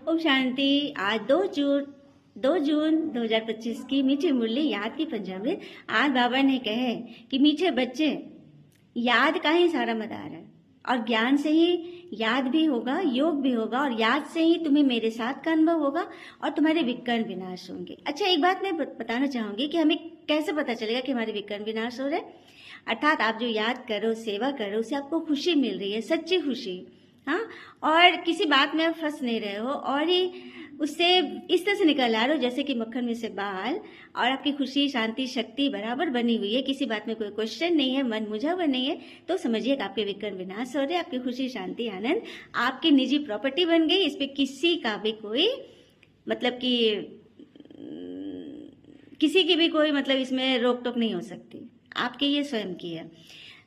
ओम शांति। आज 2 जून 2025 की मीठी मुरली याद की पंचामृत। आज बाबा ने कहे कि मीठे बच्चे, याद का ही सारा मदार है और ज्ञान से ही याद भी होगा, योग भी होगा और याद से ही तुम्हें मेरे साथ का अनुभव होगा और तुम्हारे विकर्ण विनाश होंगे। अच्छा, एक बात मैं बताना चाहूंगी कि हमें कैसे पता चलेगा कि हमारे विकर्ण विनाश हो रहे। अर्थात आप जो याद करो, सेवा करो, उससे आपको खुशी मिल रही है, सच्ची खुशी। हाँ, और किसी बात में आप फंस नहीं रहे हो और ही उससे इस तरह से निकल आ रहे हो जैसे कि मक्खन में से बाल, और आपकी खुशी, शांति, शक्ति बराबर बनी हुई है। किसी बात में कोई क्वेश्चन नहीं है, मन मुझा हुआ नहीं है, तो समझिए कि आपके विकर्ण विनाश हो रहे। आपकी खुशी, शांति, आनंद आपकी निजी प्रॉपर्टी बन गई। इस पे किसी का भी कोई मतलब कि किसी की भी कोई मतलब इसमें रोक टोक नहीं हो सकती, आपके ये स्वयं की है।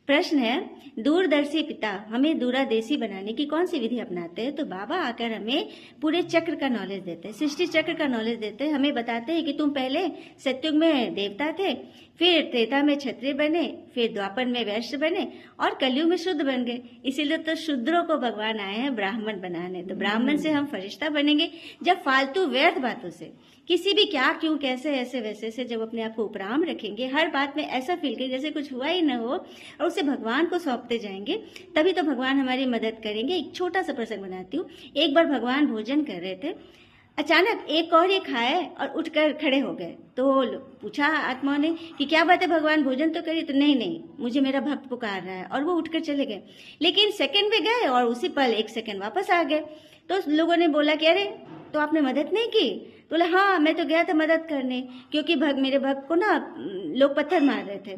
प्रश्न है, दूरदर्शी पिता हमें दूरादेशी बनाने की कौन सी विधि अपनाते हैं? तो बाबा आकर हमें पूरे चक्र का नॉलेज देते हैं, सृष्टि चक्र का नॉलेज देते हैं। हमें बताते हैं कि तुम पहले सतयुग में देवता थे, फिर त्रेता में क्षत्रिय बने, फिर द्वापर में वैश्य बने और कलयुग में शुद्ध बन गए। इसीलिए तो शूद्रों को भगवान आए हैं ब्राह्मण बनाने। तो ब्राह्मण से हम फरिश्ता बनेंगे जब फालतू व्यर्थ बातों से, किसी भी क्या क्यों कैसे ऐसे वैसे से जब अपने आप को उपराम रखेंगे, हर बात में ऐसा फील करें जैसे कुछ हुआ ही न हो और उसे भगवान को सौंपते जाएंगे, तभी तो भगवान हमारी मदद करेंगे। एक छोटा सा प्रसंग बनाती हूँ। एक बार भगवान भोजन कर रहे थे, अचानक एक और ये खाए और उठकर खड़े हो गए। तो पूछा आत्माओं ने कि क्या बात है भगवान, भोजन तो करिए। तो नहीं, मुझे मेरा भक्त पुकार रहा है, और वो उठकर चले गए। लेकिन सेकंड पे गए और उसी पल 1 सेकंड वापस आ गए। तो लोगों ने बोला कि अरे, तो आपने मदद नहीं की? तो बोला हाँ, मैं तो गया था मदद करने, क्योंकि मेरे भक्त को ना लोग पत्थर मार रहे थे,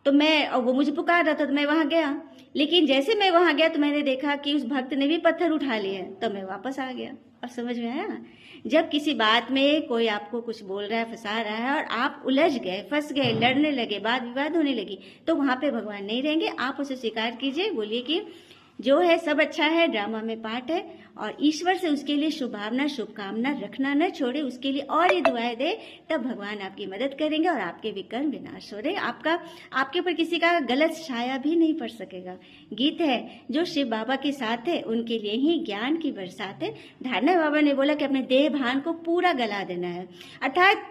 तो और वो मुझे पुकार रहा था, तो मैं वहां गया। लेकिन जैसे मैं वहां गया तो मैंने देखा कि उस भक्त ने भी पत्थर उठा लिए, तो मैं वापस आ गया। अब समझ में आया? जब किसी बात में कोई आपको कुछ बोल रहा है, फंसा रहा है और आप उलझ गए, फंस गए, लड़ने लगे, वाद विवाद होने लगी, तो वहां पे भगवान नहीं रहेंगे। आप उसे स्वीकार कीजिए, बोलिए कि जो है सब अच्छा है, ड्रामा में पार्ट है, और ईश्वर से उसके लिए शुभभावना, शुभकामना रखना न छोड़े, उसके लिए और ही दुआएं दे, तब भगवान आपकी मदद करेंगे और आपके विकर्ण विनाश हो रहे। आपके ऊपर किसी का गलत छाया भी नहीं पड़ सकेगा। गीत है, जो शिव बाबा के साथ है उनके लिए ही ज्ञान की बरसात है। धारणा बाबा ने बोला कि अपने देह भान को पूरा गला देना है, अर्थात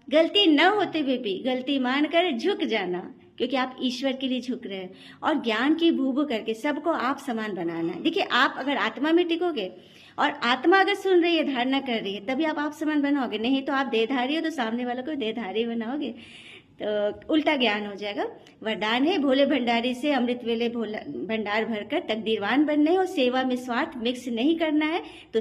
गलती न होते हुए भी गलती मानकर झुक जाना, क्योंकि आप ईश्वर के लिए झुक रहे हैं, और ज्ञान की भूभू करके सबको आप समान बनाना है। देखिए, आप अगर आत्मा में टिकोगे और आत्मा अगर सुन रही है, धारणा कर रही है, तभी आप समान बनाओगे। नहीं तो आप देहधारी हो तो सामने वालों को देहधारी बनाओगे, तो उल्टा ज्ञान हो जाएगा। वरदान है, भोले भंडारी से अमृत वेले भंडार भरकर तकदीरवान बनने, और सेवा में स्वार्थ मिक्स नहीं करना है, तो